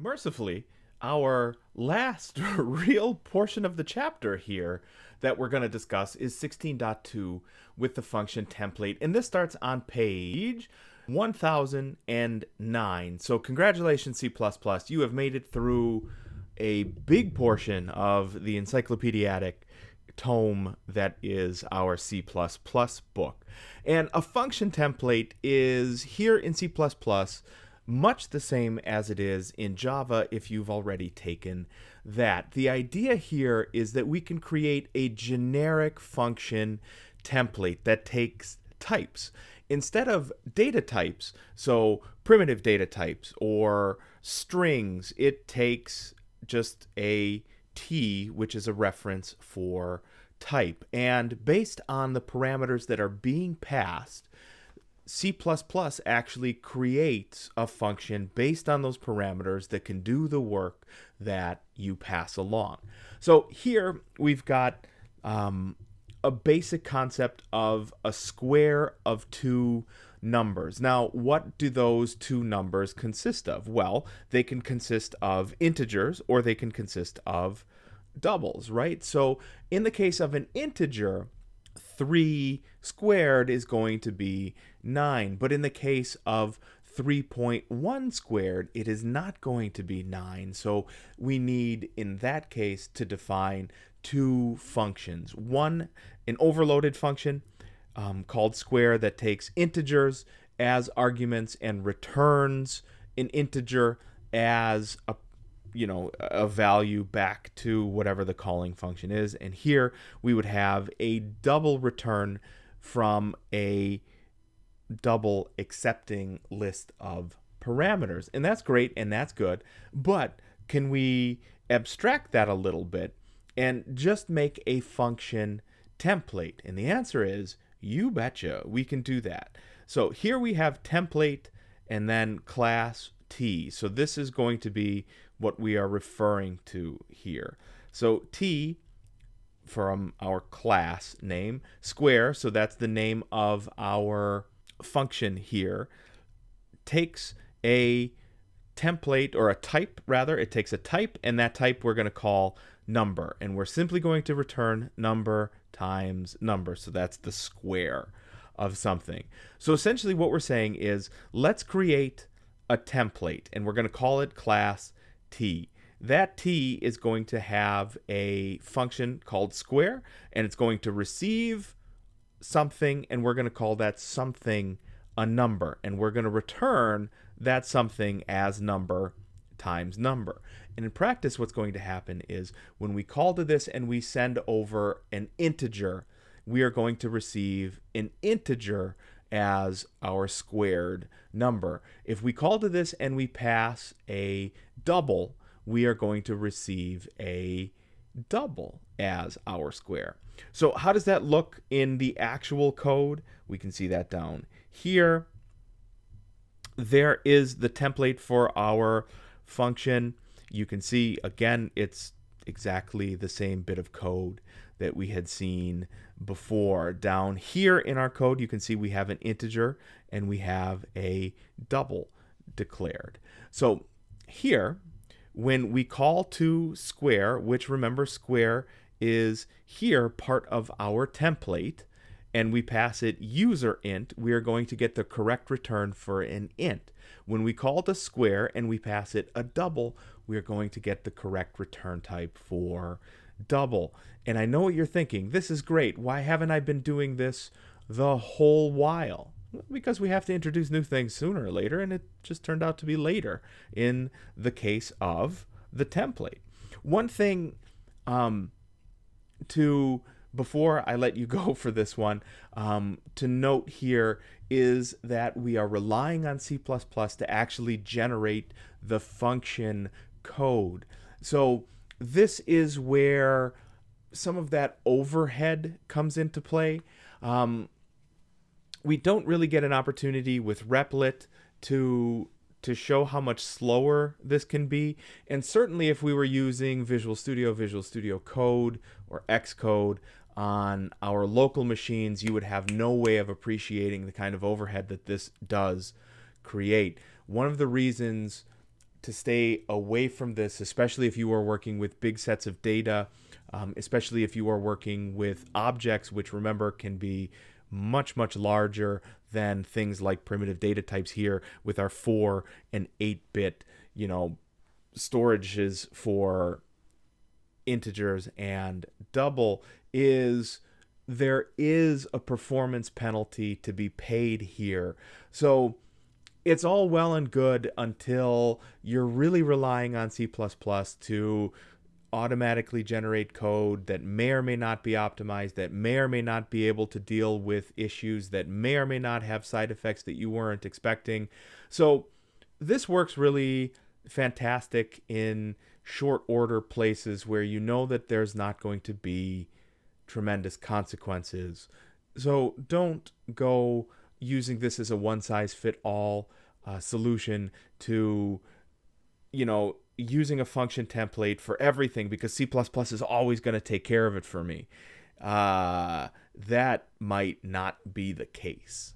Mercifully, our last real portion of the chapter here that we're going to discuss is 16.2 with the function template. And this starts on page 1009. So congratulations, C++. You have made it through a big portion of the encyclopedic tome that is our C++ book. And a function template is here in C++ much the same as it is in Java if you've already taken that. The idea here is that we can create a generic function template that takes types. Instead of data types, so primitive data types or strings, it takes just a T, which is a reference for type. And based on the parameters that are being passed, C++ actually creates a function based on those parameters that can do the work that you pass along. So here we've got a basic concept of a square of two numbers. Now, what do those two numbers consist of? Well, they can consist of integers or they can consist of doubles, right? So in the case of an integer, 3 squared is going to be 9. But in the case of 3.1 squared, it is not going to be 9. So we need, in that case, to define two functions. One, an overloaded function called square that takes integers as arguments and returns an integer as a value back to whatever the calling function is. And here we would have a double return from a double accepting list of parameters. And that's great and that's good. But can we abstract that a little bit and just make a function template? And the answer is, you betcha, we can do that. So here we have template and then class T. So this is going to be what we are referring to here. So T from our class name, square, so that's the name of our function here, takes a template, or a type rather. It takes a type, and that type we're going to call number, and we're simply going to return number times number. So that's the square of something. So essentially what we're saying is, let's create a template, and we're going to call it class T. That T is going to have a function called square, and it's going to receive something, and we're going to call that something a number, and we're going to return that something as number times number. And in practice, what's going to happen is, when we call to this and we send over an integer, we are going to receive an integer as our squared number. If we call to this and we pass a double, we are going to receive a double as our square. So how does that look in the actual code? We can see that down here. There is the template for our function. You can see, again, it's exactly the same bit of code that we had seen before. Down here in our code, you can see we have an integer and we have a double declared. So here, when we call to square, which, remember, square is here part of our template, and we pass it user int, we are going to get the correct return for an int. When we call to square and we pass it a double, we are going to get the correct return type for double. And I know what you're thinking. This is great. Why haven't I been doing this the whole while? Because we have to introduce new things sooner or later, and it just turned out to be later in the case of the template. One thing before I let you go for this one, to note here is that we are relying on C++ to actually generate the function code. So this is where some of that overhead comes into play. We don't really get an opportunity with Replit to show how much slower this can be. And certainly if we were using Visual Studio Code, or Xcode on our local machines, you would have no way of appreciating the kind of overhead that this does create. One of the reasons to stay away from this, especially if you are working with big sets of data, especially if you are working with objects, which remember can be much, much larger than things like primitive data types here with our 4 and 8-bit, storages for integers and double. There is a performance penalty to be paid here. So it's all well and good until you're really relying on C++ to automatically generate code that may or may not be optimized, that may or may not be able to deal with issues, that may or may not have side effects that you weren't expecting. So this works really fantastic in short order places where you know that there's not going to be tremendous consequences. So don't go using this as a one-size-fit-all solution to, using a function template for everything because C++ is always going to take care of it for me. That might not be the case.